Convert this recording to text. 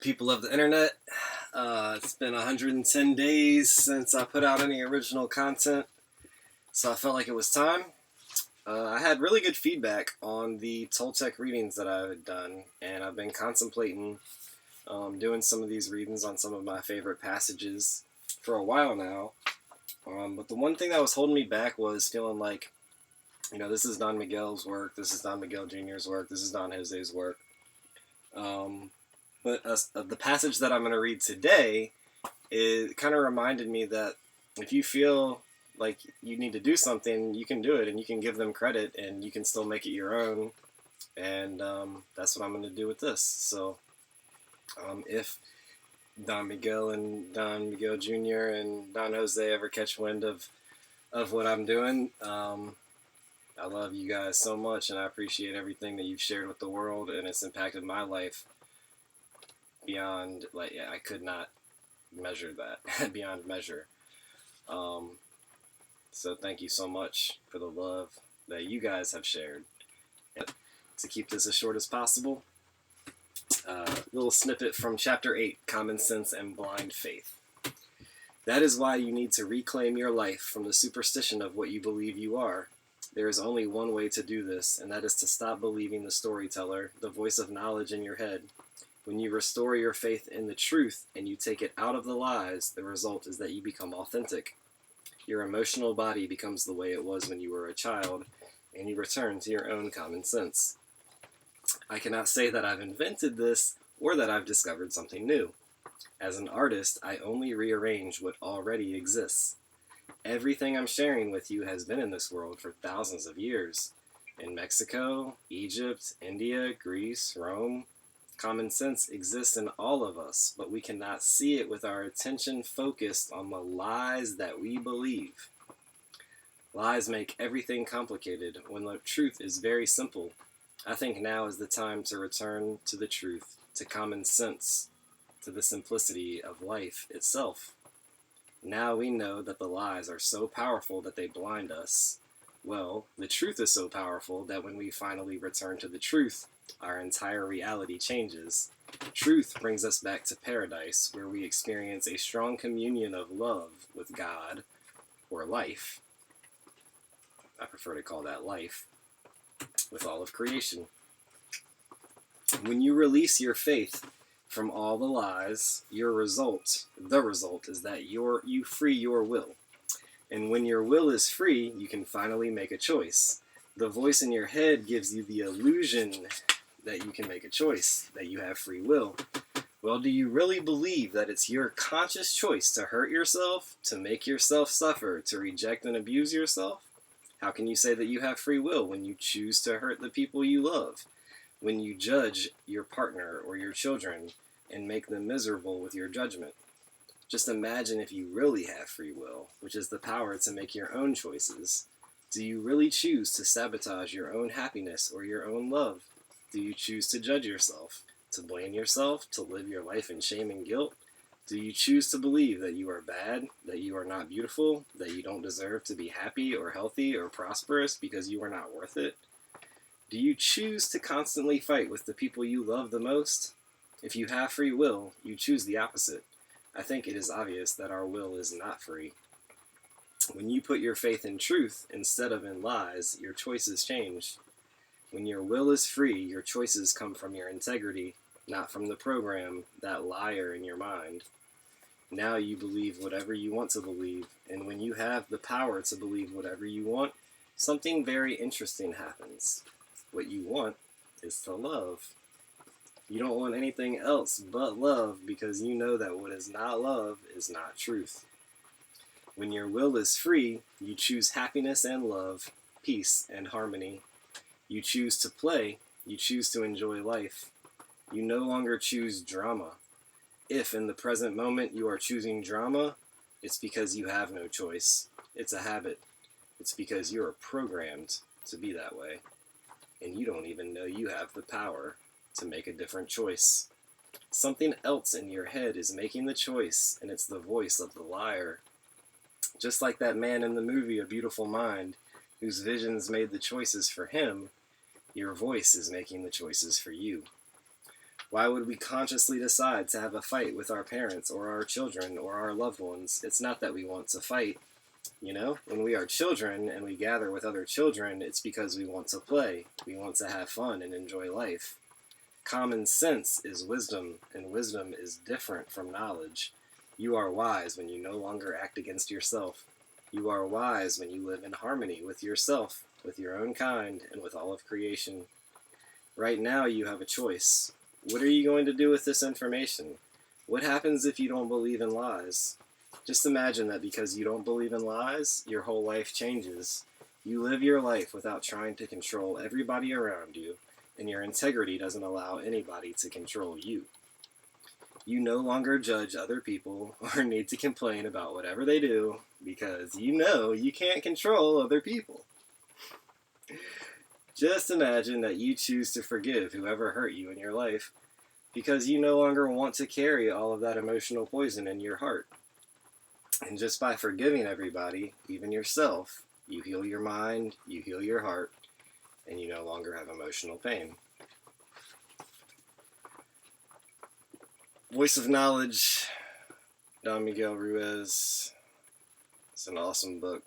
People of the internet. It's been 110 days since I put out any original content, so I felt like it was time. I had really good feedback on the Toltec readings that I've done, and I've been contemplating doing some of these readings on some of my favorite passages for a while now. But the one thing that was holding me back was feeling like, this is Don Miguel's work, this is Don Miguel Jr.'s work, this is Don Jose's work. But the passage that I'm going to read today, it kind of reminded me that if you feel like you need to do something, you can do it, and you can give them credit, and you can still make it your own. And that's what I'm going to do with this. So if Don Miguel and Don Miguel Jr. and Don Jose ever catch wind of what I'm doing, I love you guys so much, and I appreciate everything that you've shared with the world, and it's impacted my life beyond, I could not measure that, beyond measure. So thank you so much for the love that you guys have shared. And to keep this as short as possible, little snippet from Chapter 8, Common Sense and Blind Faith. That is why you need to reclaim your life from the superstition of what you believe you are. There is only one way to do this, and that is to stop believing the storyteller, the voice of knowledge in your head. When you restore your faith in the truth and you take it out of the lies, the result is that you become authentic. Your emotional body becomes the way it was when you were a child, and you return to your own common sense. I cannot say that I've invented this or that I've discovered something new. As an artist, I only rearrange what already exists. Everything I'm sharing with you has been in this world for thousands of years. In Mexico, Egypt, India, Greece, Rome. Common sense exists in all of us, but we cannot see it with our attention focused on the lies that we believe. Lies make everything complicated when the truth is very simple. I think now is the time to return to the truth, to common sense, to the simplicity of life itself. Now we know that the lies are so powerful that they blind us. Well, the truth is so powerful that when we finally return to the truth, our entire reality changes. Truth brings us back to paradise, where we experience a strong communion of love with God, or life. I prefer to call that life, with all of creation. When you release your faith from all the lies, the result is that you free your will. And when your will is free, you can finally make a choice. The voice in your head gives you the illusion that you can make a choice, that you have free will. Well, do you really believe that it's your conscious choice to hurt yourself, to make yourself suffer, to reject and abuse yourself? How can you say that you have free will when you choose to hurt the people you love? When you judge your partner or your children and make them miserable with your judgment? Just imagine if you really have free will, which is the power to make your own choices. Do you really choose to sabotage your own happiness or your own love? Do you choose to judge yourself, to blame yourself, to live your life in shame and guilt? Do you choose to believe that you are bad, that you are not beautiful, that you don't deserve to be happy or healthy or prosperous because you are not worth it? Do you choose to constantly fight with the people you love the most? If you have free will, you choose the opposite. I think it is obvious that our will is not free. When you put your faith in truth instead of in lies, your choices change. When your will is free, your choices come from your integrity, not from the program, that liar in your mind. Now you believe whatever you want to believe, and when you have the power to believe whatever you want, something very interesting happens. What you want is to love. You don't want anything else but love, because you know that what is not love is not truth. When your will is free, you choose happiness and love, peace and harmony. You choose to play, you choose to enjoy life. You no longer choose drama. If in the present moment you are choosing drama, it's because you have no choice. It's a habit. It's because you are programmed to be that way. And you don't even know you have the power to make a different choice. Something else in your head is making the choice, and it's the voice of the liar. Just like that man in the movie A Beautiful Mind, whose visions made the choices for him, your voice is making the choices for you. Why would we consciously decide to have a fight with our parents or our children or our loved ones? It's not that we want to fight. You know, when we are children and we gather with other children, it's because we want to play. We want to have fun and enjoy life. Common sense is wisdom, and wisdom is different from knowledge. You are wise when you no longer act against yourself. You are wise when you live in harmony with yourself, with your own kind, and with all of creation. Right now, you have a choice. What are you going to do with this information? What happens if you don't believe in lies? Just imagine that because you don't believe in lies, your whole life changes. You live your life without trying to control everybody around you, and your integrity doesn't allow anybody to control you. You no longer judge other people or need to complain about whatever they do because you know you can't control other people. Just imagine that you choose to forgive whoever hurt you in your life because you no longer want to carry all of that emotional poison in your heart. And just by forgiving everybody, even yourself, you heal your mind, you heal your heart, and you no longer have emotional pain. Voice of Knowledge, Don Miguel Ruiz. It's an awesome book.